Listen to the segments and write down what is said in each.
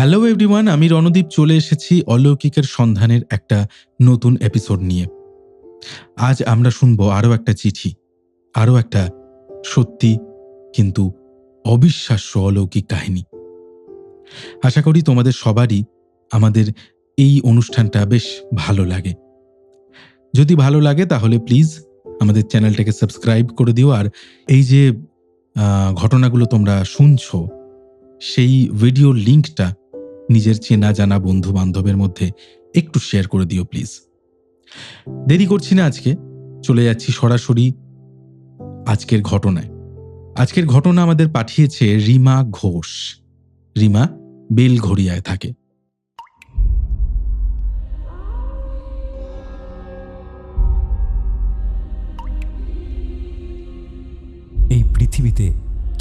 Hello everyone, আমি রণদীপ চলে এসেছি অলৌকিকের সন্ধানের একটা নতুন এপিসোড নিয়ে। আজ আমরা শুনবো আরও একটা চিঠি, আরও একটা সত্যি কিন্তু অবিশ্বাস্য অলৌকিক কাহিনী। আশা করি তোমাদের সবারই আমাদের এই অনুষ্ঠানটা বেশ ভালো লাগে। যদি ভালো লাগে তাহলে প্লিজ আমাদের চ্যানেলটাকে সাবস্ক্রাইব করে দিও, আর এই যে ঘটনাগুলো তোমরা শুনছো সেই ভিডিও লিঙ্কটা নিজের চেনা জানা বন্ধু বান্ধবের মধ্যে একটু শেয়ার করে দিও প্লিজ। দেরি করছি না, আজকে চলে যাচ্ছি সরাসরি আজকের ঘটনায়। আজকের ঘটনা আমাদের পাঠিয়েছে রিমা ঘোষ। রিমা বেলঘড়িয়ায় থাকে। এই পৃথিবীতে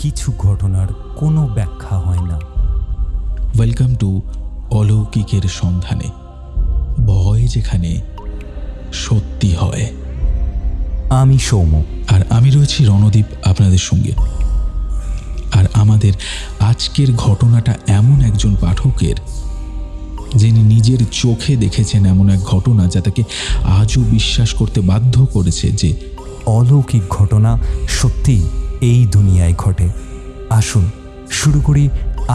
কিছু ঘটনার কোনো ব্যাখ্যা হয় না। ওয়েলকাম টু অলৌকিকের সন্ধানে, ভয় যেখানে সত্যি হয়। আমি সৌম্য, আর আমি রয়েছি রণদীপ আপনাদের সঙ্গে। আর আমাদের আজকের ঘটনাটা এমন একজন পাঠকের, যিনি নিজের চোখে দেখেছেন এমন এক ঘটনা যা তাকে আজও বিশ্বাস করতে বাধ্য করেছে যে অলৌকিক ঘটনা সত্যিই এই দুনিয়ায় ঘটে। আসুন শুরু করি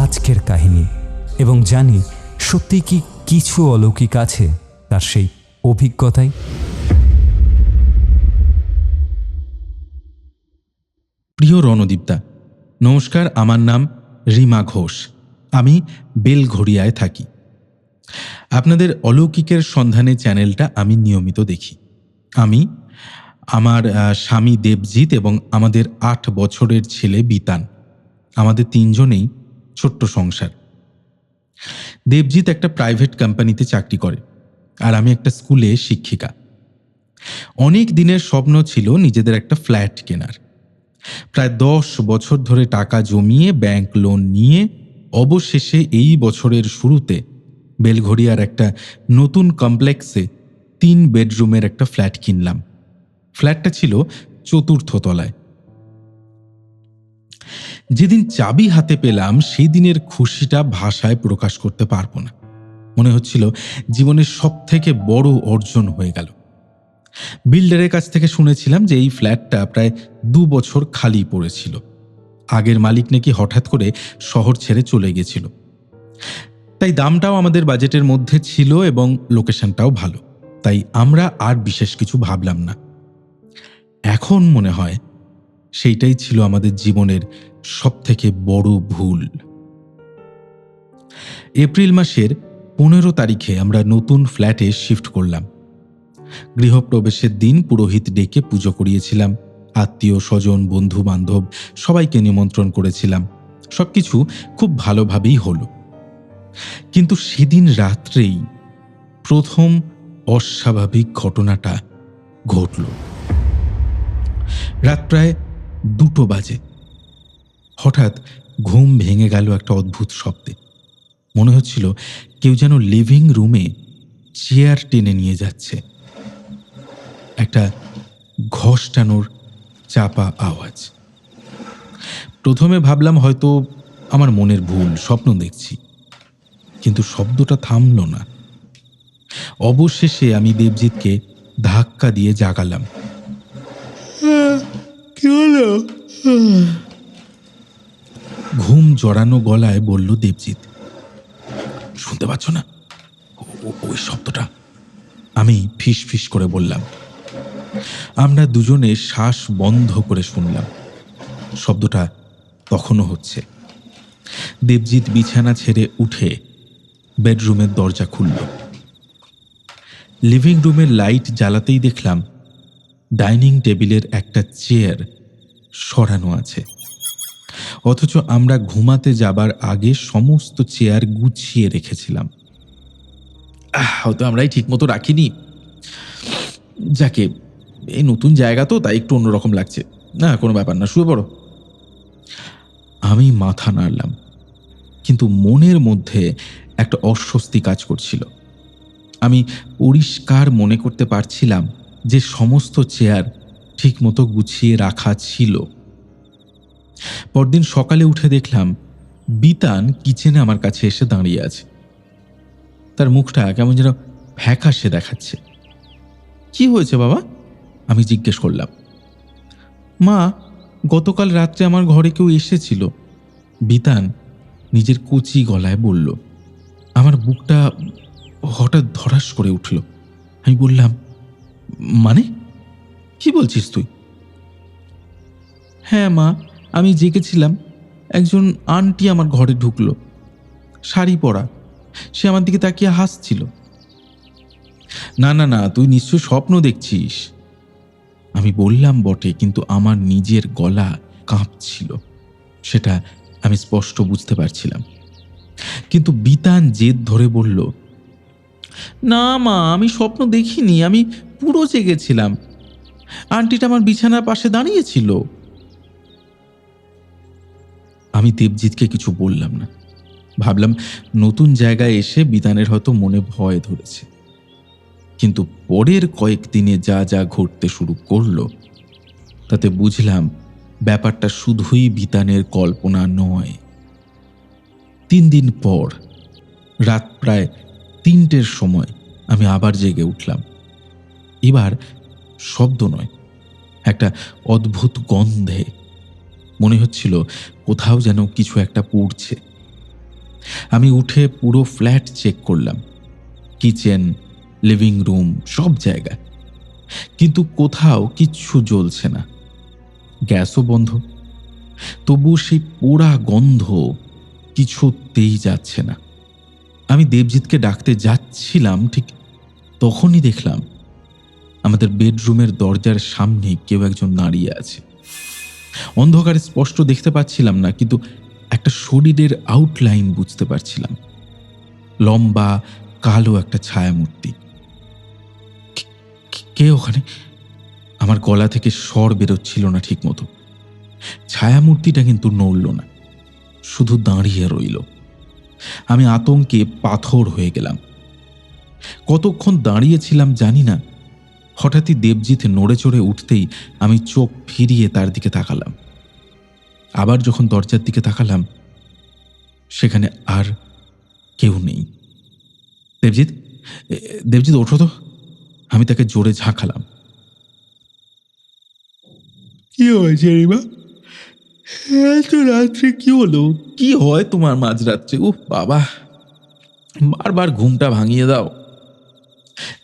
আজকের কাহিনী এবং জানি সত্যি কি কিছু অলৌকিক আছে তার সেই অভিজ্ঞতায়। প্রিয় রণদীপদা, নমস্কার। আমার নাম রিমা ঘোষ। আমি বেলঘড়িয়ায় থাকি। আপনাদের অলৌকিকের সন্ধানে চ্যানেলটা আমি নিয়মিত দেখি। আমি, আমার স্বামী দেবজিৎ এবং আমাদের 8 বছরের ছেলে বিতান, আমাদের 3 জনেই ছোট্ট সংসার। দেবজিৎ একটা প্রাইভেট কোম্পানিতে চাকরি করে, আর আমি একটা স্কুলে শিক্ষিকা। অনেক দিনের স্বপ্ন ছিল নিজেদের একটা ফ্ল্যাট কেনার। প্রায় 10 বছর ধরে টাকা জমিয়ে ব্যাংক লোন নিয়ে অবশেষে এই বছরের শুরুতে বেলঘড়িয়ার একটা নতুন কমপ্লেক্সে 3 বেডরুমের একটা ফ্ল্যাট কিনলাম। ফ্ল্যাটটা ছিল 4র্থ তলায়। যেদিন চাবি হাতে পেলাম সেই দিনের খুশিটা ভাষায় প্রকাশ করতে পারবো না। মনে হচ্ছিল জীবনের সবথেকে বড় অর্জন হয়ে গেল। বিল্ডারের কাছ থেকে শুনেছিলাম যে এই ফ্ল্যাটটা প্রায় 2 বছর খালি পড়েছিল। আগের মালিক নাকি হঠাৎ করে শহর ছেড়ে চলে গেছিল। তাই দামটাও আমাদের বাজেটের মধ্যে ছিল এবং লোকেশনটাও ভালো। তাই আমরা আর বিশেষ কিছু ভাবলাম না। এখন মনে হয় সেইটাই ছিল আমাদের জীবনের সবথেকে বড় ভুল। এপ্রিল মাসের 15 তারিখে আমরা নতুন ফ্ল্যাটে শিফট করলাম। গৃহপ্রবেশের দিন পুরোহিত ডেকে পুজো করিয়েছিলাম। আত্মীয় স্বজন, বন্ধু বান্ধব সবাইকে নিমন্ত্রণ করেছিলাম। সবকিছু খুব ভালোভাবেই হলো। কিন্তু সেদিন রাত্রেই প্রথম অস্বাভাবিক ঘটনাটা ঘটল। রাত প্রায় 2টো বাজে। হঠাৎ ঘুম ভেঙে গেল একটা অদ্ভুত শব্দে। মনে হচ্ছিল কেউ যেন লিভিং রুমে চেয়ার টেনে নিয়ে যাচ্ছে। একটা ঘষ্টানোর চাপা আওয়াজ। প্রথমে ভাবলাম হয়তো আমার মনের ভুল, স্বপ্ন দেখছি। কিন্তু শব্দটা থামল না। অবশেষে আমি দেবজিৎকে ধাক্কা দিয়ে জাগালাম। কি হলো? ঘুম জড়ানো গলায় বলল দেবজিৎ। শুনতে পাচ্ছ না ওই শব্দটা? আমি ফিস ফিস করে বললাম। আমরা দুজনে শ্বাস বন্ধ করে শুনলাম। শব্দটা তখনও হচ্ছে। দেবজিৎ বিছানা ছেড়ে উঠে বেডরুমের দরজা খুলল। লিভিং রুমের লাইট জ্বালাতেই দেখলাম ডাইনিং টেবিলের একটা চেয়ার সরানো আছে, অথচ আমরা ঘুমাতে যাবার আগে সমস্ত চেয়ার গুছিয়ে রেখেছিলাম। হয়তো আমরাই ঠিক মতো রাখিনি। যাকে, এই নতুন জায়গা তো, তাই একটু অন্যরকম লাগছে। না, কোনো ব্যাপার না, শুয়ে পড়ো। আমি মাথা নাড়লাম, কিন্তু মনের মধ্যে একটা অস্বস্তি কাজ করছিল। আমি পরিষ্কার মনে করতে পারছিলাম যে সমস্ত চেয়ার ঠিকমতো গুছিয়ে রাখা ছিল। পরদিন সকালে উঠে দেখলাম বিতান কিচেনে আমার কাছে এসে দাঁড়িয়ে আছে। তার মুখটা কেমন যেন ফ্যাকাশে দেখাচ্ছে। কি হয়েছে বাবা? আমি জিজ্ঞেস করলাম। মা, গতকাল রাত্রে আমার ঘরে কেউ এসেছিল, বিতান নিজের কচি গলায় বলল। আমার বুকটা হঠাৎ ধড়াস করে উঠল। আমি বললাম, মানে কি বলছিস তুই? হ্যাঁ মা, আমি জেগেছিলাম, একজন আন্টি আমার ঘরে ঢুকলো, শাড়ি পরা। সে আমার দিকে তাকিয়ে হাসছিল। না না না, তুই নিশ্চয় স্বপ্ন দেখছিস। আমি বললাম বটে, কিন্তু আমার নিজের গলা কাঁপছিল, সেটা আমি স্পষ্ট বুঝতে পারছিলাম। কিন্তু বিতান জেদ ধরে বলল, না মা, আমি স্বপ্ন দেখিনি, আমি পুরো জেগেছিলাম। আন্টিটা আমার বিছানার পাশে দাঁড়িয়েছিল। আমি দেবজিৎকে কিছু বললাম না। ভাবলাম নতুন জায়গায় এসে বিতানের হয়তো মনে ভয় ধরেছে। কিন্তু পরের কয়েকদিনে যা যা ঘটতে শুরু করলো, তাতে বুঝলাম ব্যাপারটা শুধুই বিতানের কল্পনা নয়। 3 দিন পর রাত প্রায় 3টের সময় আমি আবার জেগে উঠলাম। এবার শব্দ নয়, একটা অদ্ভুত গন্ধে। মনে হচ্ছিল কোথাও যেন কিছু একটা পুড়ছে। আমি উঠে পুরো ফ্ল্যাট চেক করলাম, কিচেন, লিভিং রুম, সব জায়গায়, কিন্তু কোথাও কিচ্ছু জ্বলছে না, গ্যাসও বন্ধ। তবু সেই পোড়া গন্ধ কিছুতেই যাচ্ছে না। আমি দেবজিৎকে ডাকতে যাচ্ছিলাম, ঠিক তখনই দেখলাম আমাদের বেডরুমের দরজার সামনে কেউ একজন দাঁড়িয়ে আছে। অন্ধকারে স্পষ্ট দেখতে পাচ্ছিলাম না, কিন্তু একটা শরীরের আউটলাইন বুঝতে পারছিলাম। লম্বা কালো একটা ছায়ামূর্তি। কে ওখানে? আমার গলা থেকে স্বর বেরোচ্ছিল না ঠিক মতো। ছায়ামূর্তিটা কিন্তু নড়ল না, শুধু দাঁড়িয়ে রইল। আমি আতঙ্কে পাথর হয়ে গেলাম। কতক্ষণ দাঁড়িয়েছিলাম জানি না। হঠাৎই দেবজিৎ নড়ে চড়ে উঠতেই আমি চোখ ফিরিয়ে তার দিকে তাকালাম। আবার যখন দরজার দিকে তাকালাম, সেখানে আর কেউ নেই। দেবজিৎ, দেবজিৎ ওঠো তো। আমি তাকে জোরে ঝাঁকালাম। কি হয়েছে রিমা? এত রাত্রে কি হলো? কি হয় তোমার মাঝরাত্রে? উফ বাবা, বারবার ঘুমটা ভাঙিয়ে দাও।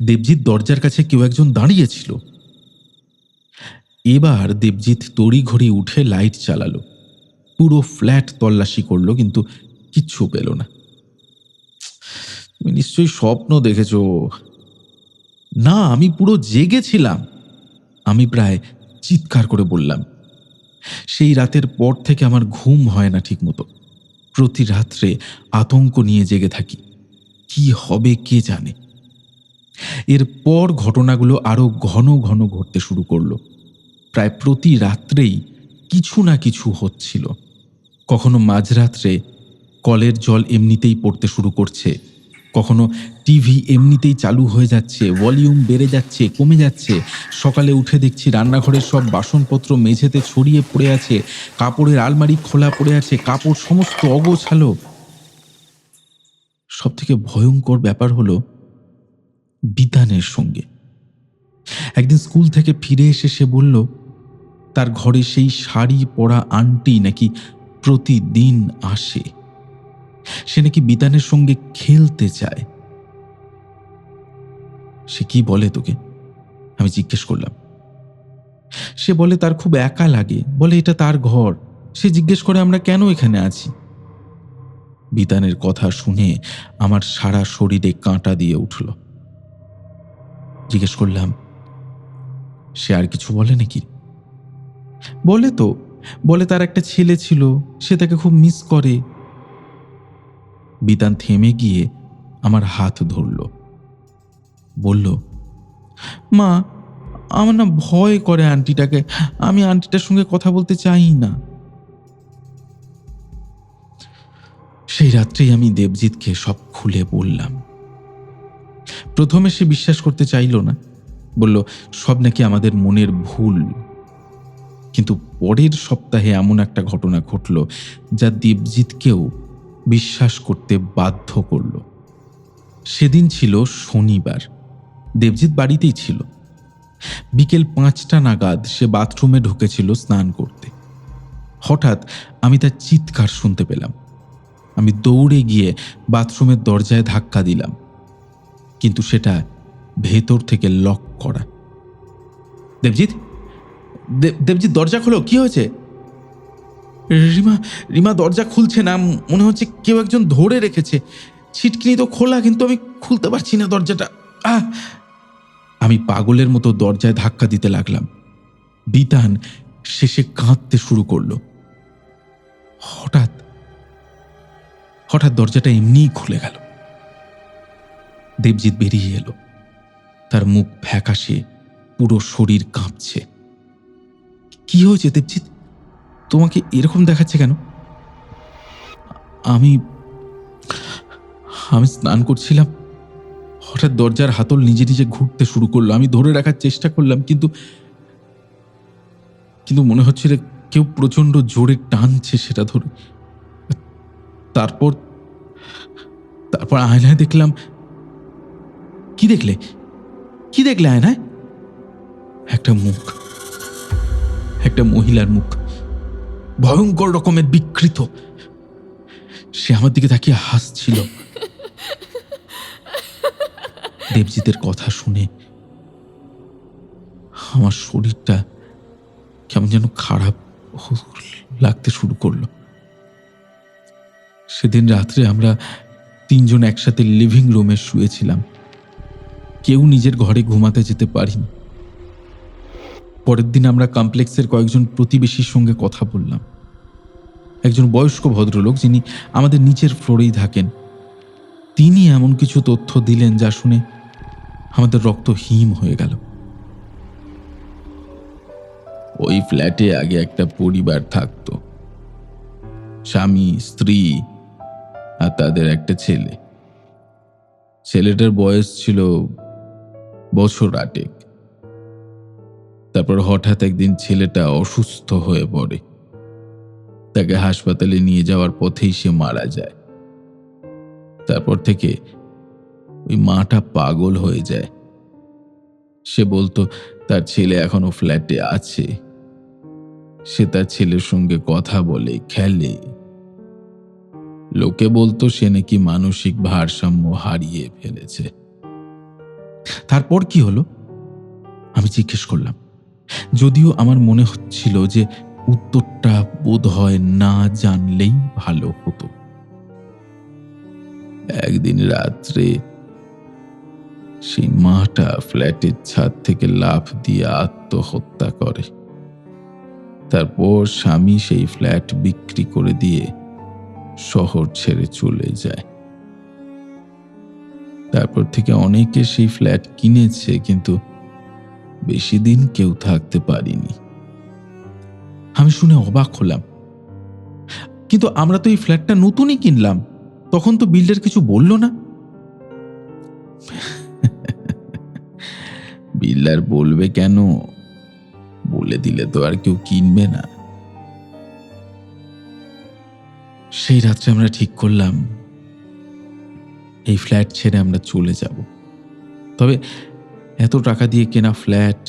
দেবজিৎ দরজার কাছে কেউ একজন দাঁড়িয়েছিল। এবার দেবজিৎ তড়িঘড়ি উঠে লাইট চালালো, পুরো ফ্ল্যাট তল্লাশি করলো, কিন্তু কিচ্ছু পেল না। তুমি নিশ্চয়ই স্বপ্ন দেখেছ। না, আমি পুরো জেগেছিলাম, আমি প্রায় চিৎকার করে বললাম। সেই রাতের পর থেকে আমার ঘুম হয় না ঠিক মতো। প্রতি রাত্রে আতঙ্ক নিয়ে জেগে থাকি, কি হবে কে জানে। এরপর ঘটনাগুলো আরো ঘন ঘন ঘটতে শুরু করলো। প্রায় প্রতি রাত্রেই কিছু না কিছু হচ্ছিল। কখনো মাঝরাত্রে কলের জল এমনিতেই পড়তে শুরু করছে, কখনো টিভি এমনিতেই চালু হয়ে যাচ্ছে, ভলিউম বেড়ে যাচ্ছে, কমে যাচ্ছে। সকালে উঠে দেখছি রান্নাঘরের সব বাসনপত্র মেঝেতে ছড়িয়ে পড়ে আছে, কাপড়ের আলমারি খোলা পড়ে আছে, কাপড় সমস্ত অগোছালো। সব থেকে ভয়ঙ্কর ব্যাপার হলো বিতানের সঙ্গে। একদিন স্কুল থেকে ফিরে এসে সে বলল, তার ঘরে সেই শাড়ি পরা আন্টি নাকি প্রতিদিন আসে। সে নাকি বিতানের সঙ্গে খেলতে চায়। সে কি বলে তোকে? আমি জিজ্ঞেস করলাম। সে বলে তার খুব একা লাগে, বলে এটা তার ঘর। সে জিজ্ঞেস করে আমরা কেন এখানে আছি। বিতানের কথা শুনে আমার সারা শরীরে কাঁটা দিয়ে উঠল। জিজ্ঞেস করলাম, সে আর কিছু বলে নাকি? বলে তো, বলে তার একটা ছেলে ছিল, সে তাকে খুব মিস করে। বিতান থেমে গিয়ে আমার হাত ধরল, বলল, মা, আমার না ভয় করে আন্টিটাকে, আমি আন্টিটার সঙ্গে কথা বলতে চাই না। সেই রাত্রেই আমি দেবজিৎকে সব খুলে বললাম। প্রথমে সে বিশ্বাস করতে চাইল না, বলল সব নাকি আমাদের মনের ভুল। কিন্তু পরের সপ্তাহে এমন একটা ঘটনা ঘটল যা দেবজিৎকেও বিশ্বাস করতে বাধ্য করল। সেদিন ছিল শনিবার। দেবজিৎ বাড়িতেই ছিল। বিকেল 5টা নাগাদ সে বাথরুমে ঢুকেছিল স্নান করতে। হঠাৎ আমি তার চিৎকার শুনতে পেলাম। আমি দৌড়ে গিয়ে বাথরুমের দরজায় ধাক্কা দিলাম, কিন্তু সেটা ভেতর থেকে লক করা। দেবজিৎ, দেবজিৎ দরজা খোলো, কি হয়েছে? রিমা দরজা খুলছে না, মনে হচ্ছে কেউ একজন ধরে রেখেছে। ছিটকিনি তো খোলা, কিন্তু আমি খুলতে পারছি না দরজাটা। আমি পাগলের মতো দরজায় ধাক্কা দিতে লাগলাম। বিতান শেষে কাঁদতে শুরু করলো। হঠাৎ দরজাটা এমনিই খুলে গেল। দেবজিৎ বেরিয়ে এলো। তার মুখ ফ্যাকাশে, পুরো শরীর কাঁপছে। কি হয়েছে দেবজিৎ? তোমাকে এরকম দেখাচ্ছে কেন? আমি স্নান করছিলাম। হঠাৎ দরজার হাতল নিজে নিজে ঘুরতে শুরু করলো। আমি ধরে রাখার চেষ্টা করলাম, কিন্তু মনে হচ্ছিল কেউ প্রচন্ড জোরে টানছে সেটা ধরে। তারপর আয়নায় দেখলাম। কি দেখলে আয়নায়? একটা মুখ, একটা মহিলার মুখ, ভয়ঙ্কর রকমের বিকৃত। সে আমার দিকে তাকিয়ে হাসছিল। দেবজিতের কথা শুনে আমার শরীরটা কেমন যেন খারাপ লাগতে শুরু করলো। সেদিন রাত্রে আমরা 3 জন একসাথে লিভিং রুমে শুয়েছিলাম। কেউ নিজের ঘরে ঘুমাতে যেতে পারিনি। পরের দিন আমরা কমপ্লেক্সের কয়েকজন প্রতিবেশীর সঙ্গে কথা বললাম। একজন বয়স্ক ভদ্রলোক, যিনি আমাদের নিচের ফ্লোরেই থাকেন, তিনি এমন কিছু তথ্য দিলেন যা শুনে আমাদের রক্ত হিম হয়ে গেল। ওই ফ্ল্যাটে আগে একটা পরিবার থাকতো, স্বামী, স্ত্রী আর তাদের একটা ছেলে। ছেলেটার বয়স ছিল বছর 8। তারপর হঠাৎ একদিন ছেলেটা অসুস্থ হয়ে পড়ে। তাকে হাসপাতালে নিয়ে যাওয়ার পথেই সে মারা যায়। তারপর থেকে ওই মাটা পাগল হয়ে যায়। সে বলতো তার ছেলে এখনো ফ্ল্যাটে আছে। সে তার ছেলের সঙ্গে কথা বলে, খেলে। লোকে বলতো সে নাকি মানসিক ভারসাম্য হারিয়ে ফেলেছে। তারপর কি হলো? আমি জিজ্ঞেস করলাম, যদিও আমার মনে হচ্ছিল যে উত্তরটা বোধহয় না জানলেই ভালো হতো। একদিন রাত্রে সেই মাটা ফ্ল্যাটের ছাদ থেকে লাফ দিয়ে আত্মহত্যা করে। তারপর স্বামী সেই ফ্ল্যাট বিক্রি করে দিয়ে শহর ছেড়ে চলে যায়। তারপর থেকে অনেকে সেই ফ্ল্যাট কিনেছে, কিন্তু বেশি দিন কেউ থাকতে পারেনি। আমি শুনে অবাক হলাম। কিন্তু আমরা তো এই ফ্ল্যাটটা নতুনই কিনলাম, তখন তো বিল্ডার কিছু বলল না। বিল্ডার বলবে কেন? বলে দিলে তো আর কেউ কিনবে না। সেই রাত্রে আমরা ঠিক করলাম এই ফ্ল্যাট ছেড়ে আমরা চলে যাব। তবে এত টাকা দিয়ে কেনা ফ্ল্যাট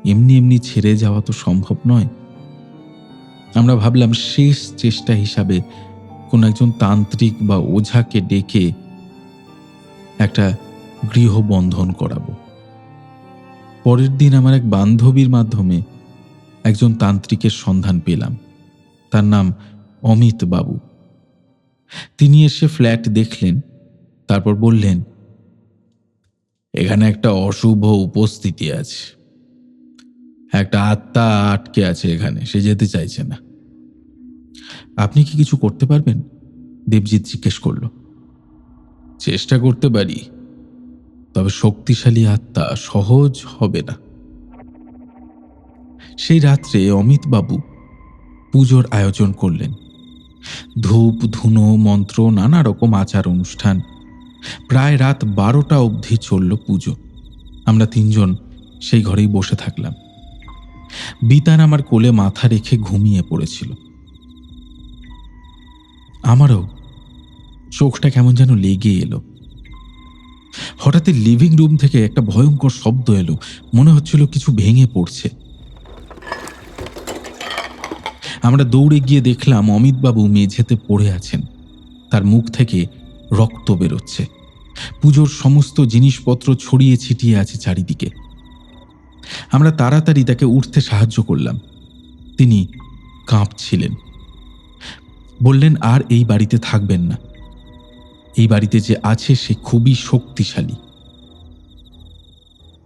এমনি এমনি ছেড়ে যাওয়া তো সম্ভব নয়। আমরা ভাবলাম শেষ চেষ্টা হিসাবে কোন একজন তান্ত্রিক বা ওঝাকে ডেকে একটা গৃহবন্ধন করাবো। পরের দিন আমার এক বান্ধবীর মাধ্যমে একজন তান্ত্রিকের সন্ধান পেলাম। তার নাম অমিত বাবু। তিনি এসে ফ্ল্যাট দেখলেন, তারপর বললেন, এখানে একটা অশুভ উপস্থিতি আছে। একটা আত্মা আটকে আছে এখানে, সে যেতে চাইছে না। আপনি কি কিছু করতে পারবেন? দেবজিৎ জিজ্ঞেস করল। চেষ্টা করতে পারি, তবে শক্তিশালী আত্মা সহজ হবে না। সেই রাত্রে অমিত বাবু পুজোর আয়োজন করলেন। ধূপ, ধুনো, মন্ত্র, নানা রকম আচার অনুষ্ঠান। প্রায় রাত 12টা অবধি চলল পুজো। আমরা 3 জন সেই ঘরেই বসে থাকলাম। বিতান আমার কোলে মাথা রেখে ঘুমিয়ে পড়েছিল। আমারও চোখটা কেমন যেন লেগে এলো। হঠাৎই লিভিং রুম থেকে একটা ভয়ঙ্কর শব্দ এলো, মনে হচ্ছিল কিছু ভেঙে পড়ছে। আমরা দৌড়ে গিয়ে দেখলাম অমিতবাবু মেঝেতে পড়ে আছেন, তার মুখ থেকে রক্ত বেরোচ্ছে। পুজোর সমস্ত জিনিসপত্র ছড়িয়ে ছিটিয়ে আছে চারিদিকে। আমরা তাড়াতাড়ি তাকে উঠতে সাহায্য করলাম। তিনি কাঁপছিলেন। বললেন আর এই বাড়িতে থাকবেন না, এই বাড়িতে যে আছে সে খুবই শক্তিশালী,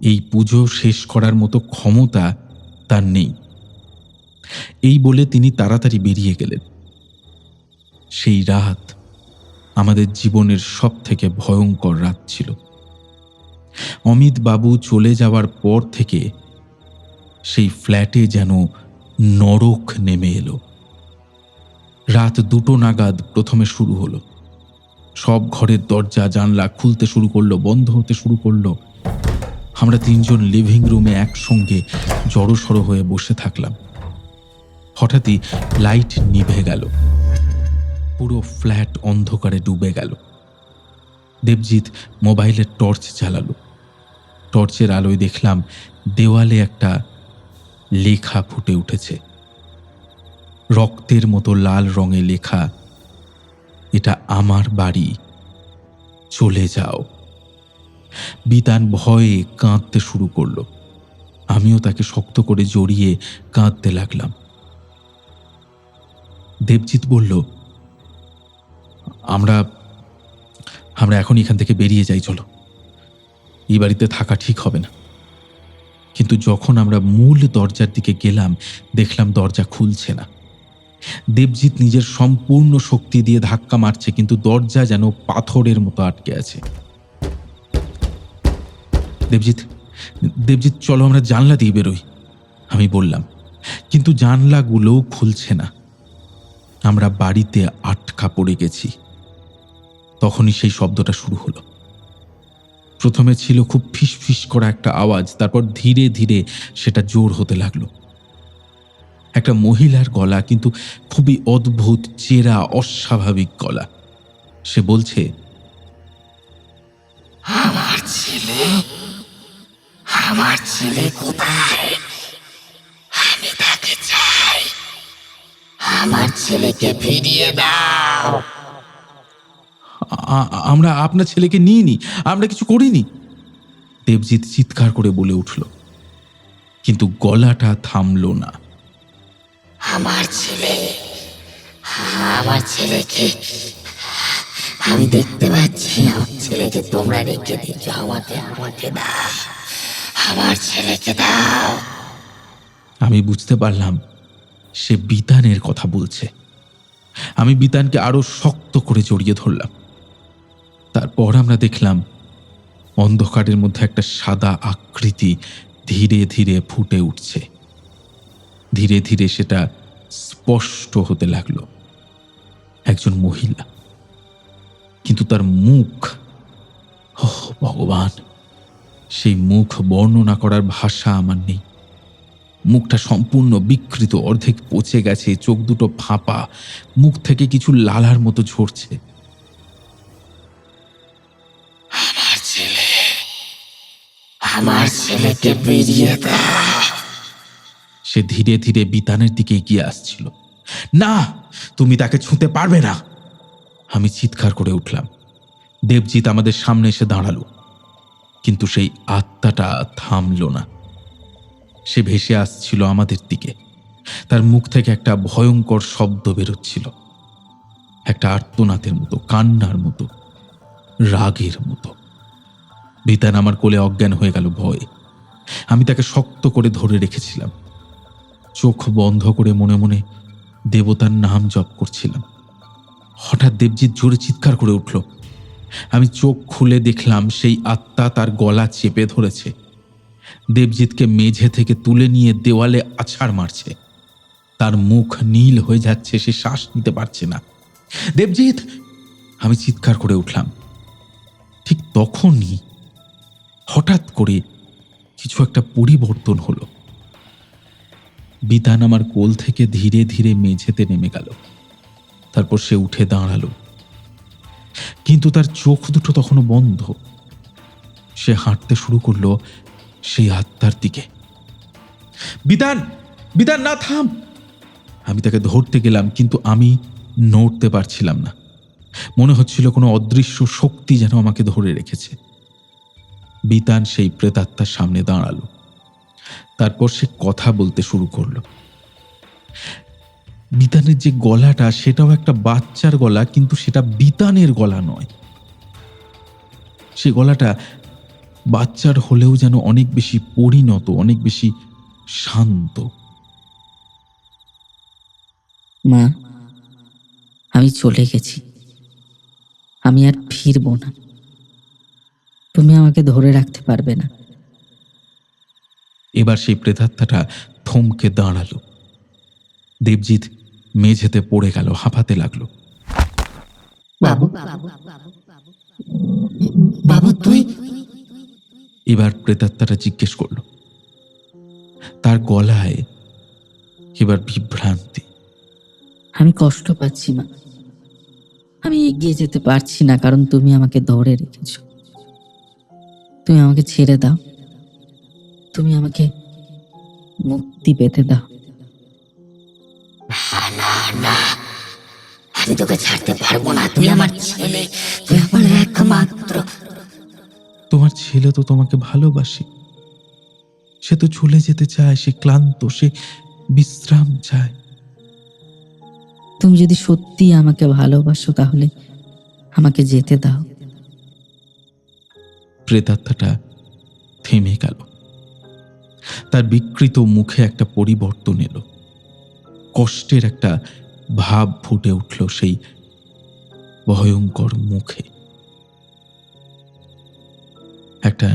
এই পুজো শেষ করার মতো ক্ষমতা তার নেই। এই বলে তিনি তাড়াতাড়ি বেরিয়ে গেলেন। সেই রাত আমাদের জীবনের সব থেকে ভয়ঙ্কর রাত ছিল। অমিত বাবু চলে যাওয়ার পর থেকে সেই ফ্ল্যাটে যেন নরক নেমে এলো। রাত 2টো নাগাদ প্রথমে শুরু হলো। সব ঘরের দরজা জানলা খুলতে শুরু করলো, বন্ধ হতে শুরু করলো। আমরা 3জন লিভিং রুমে একসঙ্গে জড়সড় হয়ে বসে থাকলাম। হঠাৎই লাইট নিভে গেল, পুরো ফ্ল্যাট অন্ধকারে ডুবে গেল। দেবজিৎ মোবাইলের টর্চ জ্বালালো। টর্চের আলোয় দেখলাম দেওয়ালে একটা লেখা ফুটে উঠেছে, রক্তের মতো লাল রঙে লেখা, এটা আমার বাড়ি, চলে যাও। বিতান ভয়ে কাঁদতে শুরু করলো। আমিও তাকে শক্ত করে জড়িয়ে কাঁদতে লাগলাম। দেবজিৎ বলল, আমরা আমরা এখন এখান থেকে বেরিয়ে যাই, চলো, এই বাড়িতে থাকা ঠিক হবে না। কিন্তু যখন আমরা মূল দরজার দিকে গেলাম, দেখলাম দরজা খুলছে না। দেবজিৎ নিজের সম্পূর্ণ শক্তি দিয়ে ধাক্কা মারছে, কিন্তু দরজা যেন পাথরের মতো আটকে আছে। দেবজিৎ চলো আমরা জানলা দিয়ে বেরোই, আমি বললাম, কিন্তু জানলাগুলোও খুলছে না। আমরা বাড়িতে আটকা পড়ে গেছি। তখনই সেই শব্দটা শুরু হলো। প্রথমে ছিল খুব ফিস ফিস করা একটা আওয়াজ, তারপর ধীরে ধীরে সেটা জোর হতে লাগলো। একটা মহিলার গলা, কিন্তু খুবই অদ্ভুত, চেরা, অস্বাভাবিক গলা। সে বলছে, আমার ছেলে কোথায়? আমি তাকে চাই, আমার ছেলেকে ফিরিয়ে দাও। আমরা আপনার ছেলেকে নিইনি, আমরা কিছু করিনি, দেবজিৎ চিৎকার করে বলে উঠল। কিন্তু গলাটা থামলো না। আমার ছেলেকে আমি দেখতে পাচ্ছি, আমার ছেলেকে তোমরা রেখে দিচ্ছ, আমাকে দাও, আমার ছেলেকে দাও। আমি বুঝতে পারলাম সে বিতানের কথা বলছে। আমি বিতানকে আরো শক্ত করে জড়িয়ে ধরলাম। তারপর আমরা দেখলাম অন্ধকারের মধ্যে একটা সাদা আকৃতি ধীরে ধীরে ফুটে উঠছে। ধীরে ধীরে সেটা স্পষ্ট হতে লাগলো, একজন মহিলা। কিন্তু তার মুখ, ভগবান, সেই মুখ বর্ণনা করার ভাষা আমার নেই। মুখটা সম্পূর্ণ বিকৃত, অর্ধেক পচে গেছে, চোখ দুটো ফাঁপা, মুখ থেকে কিছু লালার মতো ঝরছে। আমার ছেলেকে বেরিয়ে দাও। সে ধীরে ধীরে বিতানের দিকে এগিয়ে আসছিল। না, তুমি তাকে ছুঁতে পারবে না, আমি চিৎকার করে উঠলাম। দেবজিৎ আমাদের সামনে এসে দাঁড়ালো, কিন্তু সেই আত্মাটা থামল না। সে ভেসে আসছিল আমাদের দিকে। তার মুখ থেকে একটা ভয়ঙ্কর শব্দ বেরোচ্ছিল, একটা আর্তনাদের মতো, কান্নার মতো, রাগের মতো। বিতান আমার কোলে অজ্ঞান হয়ে গেল ভয়ে। আমি তাকে শক্ত করে ধরে রেখেছিলাম। চোখ বন্ধ করে মনে মনে দেবতার নাম জপ করছিলাম। হঠাৎ দেবজিৎ জোরে চিৎকার করে উঠল। আমি চোখ খুলে দেখলাম সেই আত্মা তার গলা চেপে ধরেছে। দেবজিৎকে মেঝে থেকে তুলে নিয়ে দেওয়ালে আছাড় মারছে। তার মুখ নীল হয়ে যাচ্ছে, সে শ্বাস নিতে পারছে না। দেবজিৎ, আমি চিৎকার করে উঠলাম। ঠিক তখনই হঠাৎ করে কিছু একটা পরিবর্তন হলো। বিতান আমার কোল থেকে ধীরে ধীরে মেঝেতে নেমে গেল। তারপর সে উঠে দাঁড়ালো, কিন্তু তার চোখ দুটো তখনও বন্ধ। সে হাঁটতে শুরু করলো সেই আত্মার দিকে। বিতান, বিতান, না, থাম! আমি তাকে ধরতে গেলাম, কিন্তু আমি নড়তে পারছিলাম না। মনে হচ্ছিল কোনো অদৃশ্য শক্তি যেন আমাকে ধরে রেখেছে। বিতান সেই প্রেতাত্মার সামনে দাঁড়ালো। তারপর সে কথা বলতে শুরু করলো। বিতানের যে গলাটা, সেটাও একটা বাচ্চার গলা, কিন্তু সেটা বিতানের গলা নয়। সে গলাটা বাচ্চার হলেও যেন অনেক বেশি পরিণত, অনেক বেশি শান্ত। মা, আমি চলে গেছি, আমি আর ফিরব না। তুমি আমাকে ধরে রাখতে পারবে না। এবার সেই প্রেতাত্মাটা থমকে দাঁড়ালো। দেবজিৎ মেঝেতে পড়ে গেল, হাঁপাতে লাগলো। বাবু, বাবু তুই? এবার প্রেতাত্মাটা জিজ্ঞেস করলো। তার গলায় এবার বিভ্রান্তি। আমি কষ্ট পাচ্ছি মা, আমি এগিয়ে যেতে পারছি না, কারণ তুমি আমাকে ধরে রেখেছ। তুমি আমাকে ছেড়ে দাও, তুমি আমাকে মুক্তি পেতে দাও। আমি তোকে ছাড়তে পারবো না, তুই আমার ছেলে, তুই আমার একমাত্র। তোমার ছেলে তো তোমাকে ভালোবাসে, সে তো চলে যেতে চায়, সে ক্লান্ত, সে বিশ্রাম চায়। তুমি যদি সত্যি আমাকে ভালোবাসো তাহলে আমাকে যেতে দাও। প্রেতাত্মাটা থেমে গেল। তার বিকৃত মুখে একটা পরিবর্তন এলো। কষ্টের একটা ভাব ফুটে উঠল সেই ভয়ঙ্কর মুখে। একটা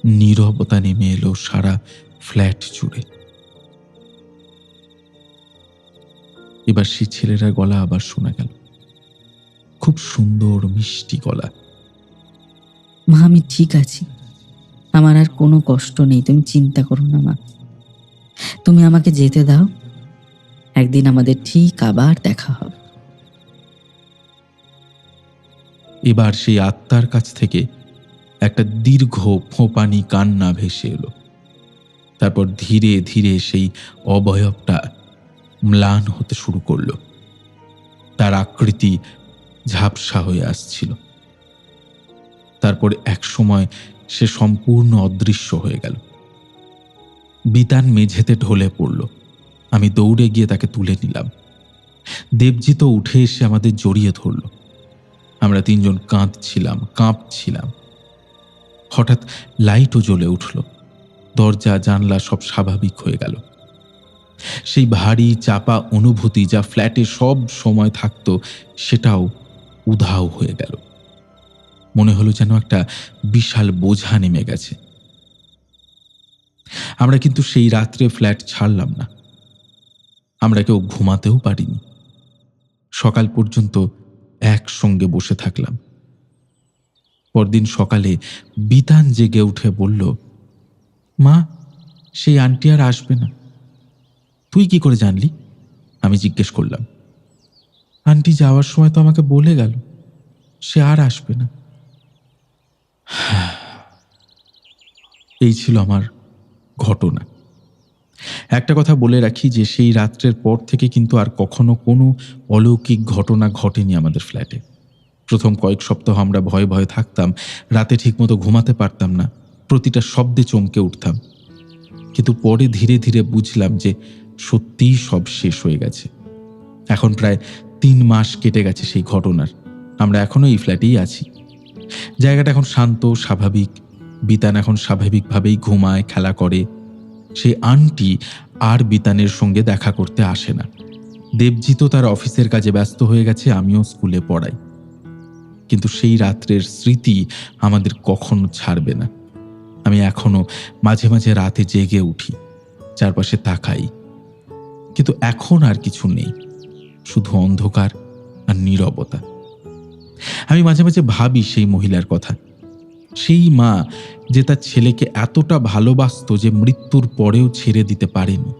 নীরবতা নেমে এলো সারা ফ্ল্যাট জুড়ে। এবার সেই ছেলেটার গলা আবার শোনা গেল, খুব সুন্দর মিষ্টি গলা। মা, আমি ঠিক আছি, আমার আর কোনো কষ্ট নেই, তুমি চিন্তা করো না মা। তুমি আমাকে যেতে দাও, একদিন আমাদের ঠিক আবার দেখা হবে। এবার সেই আত্মার কাছ থেকে একটা দীর্ঘ ফোঁপানি কান্না ভেসে এলো। তারপর ধীরে ধীরে সেই অবয়বটা ম্লান হতে শুরু করলো। তার আকৃতি ঝাপসা হয়ে আসছিল। তারপর এক সময় সে সম্পূর্ণ অদৃশ্য হয়ে গেল। বিতান মেঝেতে ঢলে পড়ল। আমি দৌড়ে গিয়ে তাকে তুলে নিলাম। দেবজিৎ উঠে এসে আমাদের জড়িয়ে ধরল। আমরা তিনজন কাঁপছিলাম। হঠাৎ লাইটও জ্বলে উঠল। দরজা জানলা সব স্বাভাবিক হয়ে গেল। সেই ভারী চাপা অনুভূতি যা ফ্ল্যাটে সব সময় থাকতো, সেটাও উধাও হয়ে গেল। মনে হলো যেন একটা বিশাল বোঝা নেমে গেছে। আমরা কিন্তু সেই রাত্রে ফ্ল্যাট ছাড়লাম না। আমরা কেউ ঘুমাতেও পারিনি। সকাল পর্যন্ত একসঙ্গে বসে থাকলাম। পরদিন সকালে বিতান জেগে উঠে বলল, মা, সেই আন্টি আর আসবে না। তুই কি করে জানলি? আমি জিজ্ঞেস করলাম। আন্টি যাওয়ার সময় তো আমাকে বলে গেল সে আর আসবে না। এই ছিল আমার ঘটনা। একটা কথা বলে রাখি যে সেই রাত্রের পর থেকে কিন্তু আর কখনো কোনো অলৌকিক ঘটনা ঘটেনি আমাদের ফ্ল্যাটে। প্রথম কয়েক সপ্তাহ আমরা ভয়ে ভয়ে থাকতাম, রাতে ঠিকমতো ঘুমাতে পারতাম না, প্রতিটা শব্দে চমকে উঠতাম। কিন্তু পরে ধীরে ধীরে বুঝলাম যে সত্যিই সব শেষ হয়ে গেছে। এখন প্রায় 3 মাস কেটে গেছে সেই ঘটনার। আমরা এখনো এই ফ্ল্যাটেই আছি। জায়গাটা এখন শান্ত, স্বাভাবিক। বিতান এখন স্বাভাবিকভাবেই ঘুমায়, খেলা করে। সেই আন্টি আর বিতানের সঙ্গে দেখা করতে আসে না। দেবজিৎ তার অফিসের কাজে ব্যস্ত হয়ে গেছে, আমিও স্কুলে পড়াই। কিন্তু সেই রাত্রের স্মৃতি আমাদের কখনো ছাড়বে না। আমি এখনো মাঝে মাঝে রাতে জেগে উঠি, চারপাশে তাকাই, কিন্তু এখন আর কিছু নেই, শুধু অন্ধকার আর নীরবতা। আমি মাঝে মাঝে ভাবি সেই মহিলার কথা, সেই মা যে তার ছেলেকে এতটা ভালোবাসতো যে মৃত্যুর পরেও ছেড়ে দিতে পারেনি।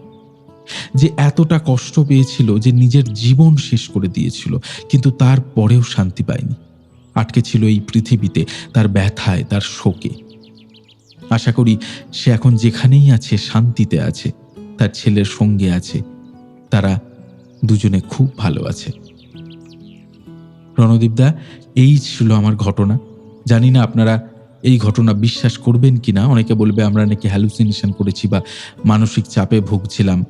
যে এতটা কষ্ট পেয়েছিল যে নিজের জীবন শেষ করে দিয়েছিল, কিন্তু তারপরেও শান্তি পায়নি, আটকে ছিল এই পৃথিবীতে তার ব্যথায়, তার শোকে। আশা করি সে এখন যেখানেই আছে শান্তিতে আছে, তার ছেলের সঙ্গে আছে, তারা দুজনে খুব ভালো আছে। রণদীপদা, এই ছিল আমার ঘটনা। জানি না আপনারা এই ঘটনা বিশ্বাস করবেন কিনা। অনেকে বলবে আমরা নাকি হ্যালুসিনেশন করেছি বা মানসিক চাপে ভুগছিলাম,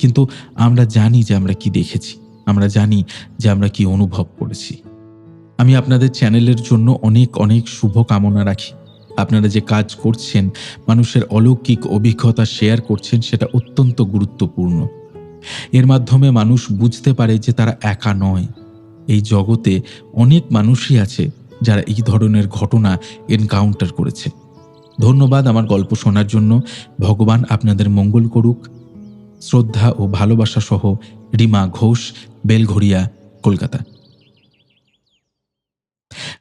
কিন্তু আমরা জানি যে আমরা কি দেখেছি, আমরা জানি যে আমরা কি অনুভব করেছি। আমি আপনাদের চ্যানেলের জন্য অনেক অনেক শুভ কামনা রাখি। আপনারা যে কাজ করছেন, মানুষের অলৌকিক অভিজ্ঞতা শেয়ার করছেন, সেটা অত্যন্ত গুরুত্বপূর্ণ। এর মাধ্যমে মানুষ বুঝতে পারে যে তারা একা নয়। এই জগতে অনেক মানুষই আছে যারা এই ধরনের ঘটনা এনকাউন্টার করেছে। ধন্যবাদ আমার গল্প শোনার জন্য। ভগবান আপনাদের মঙ্গল করুক। শ্রদ্ধা ও ভালোবাসা সহ, রিমা ঘোষ, বেলঘড়িয়া, কলকাতা।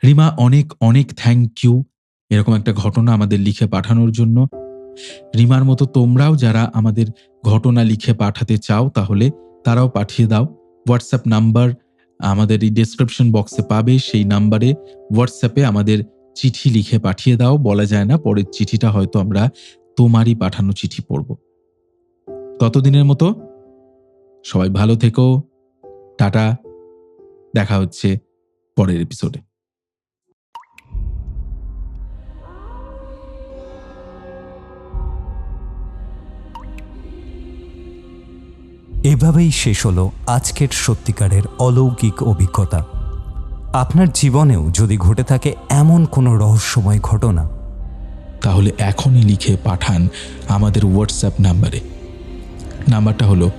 রিমা, অনেক অনেক থ্যাংক ইউ এরকম একটা ঘটনা আমাদের লিখে পাঠানোর জন্য। রিমার মতো তোমরাও যারা আমাদের ঘটনা লিখে পাঠাতে চাও, তাহলে তারাও পাঠিয়ে দাও। হোয়াটসঅ্যাপ নাম্বার আমাদের এই ডেসক্রিপশন বক্সে পাবে। সেই নাম্বারে হোয়াটসঅ্যাপে আমাদের চিঠি লিখে পাঠিয়ে দাও। বলা যায় না, পরের চিঠিটা হয়তো আমরা তোমারই পাঠানো চিঠি পড়ব। ততদিনের মতো সবাই ভালো থেকো। টাটা, দেখা হচ্ছে পরের এপিসোডে। এভাবেই শেষ হলো আজকের সত্যিকারের অলৌকিক অভিজ্ঞতা। আপনার জীবনেও যদি ঘটে থাকে এমন কোনো রহস্যময় ঘটনা, তাহলে এখনই লিখে পাঠান আমাদের হোয়াটসঅ্যাপ নাম্বারে। নাম্বারটা হলো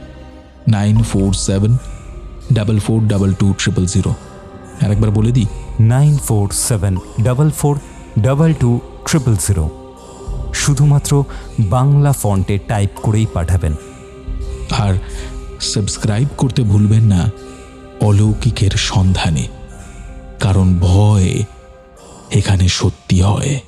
9474422000। আরেকবার বলে দিই, 9474422000। শুধুমাত্র বাংলা ফন্টে টাইপ করেই পাঠাবেন। আর সাবস্ক্রাইব করতে ভুলবেন না অলৌকিকের সন্ধানে, কারণ ভয় এখানে সত্যি হয়।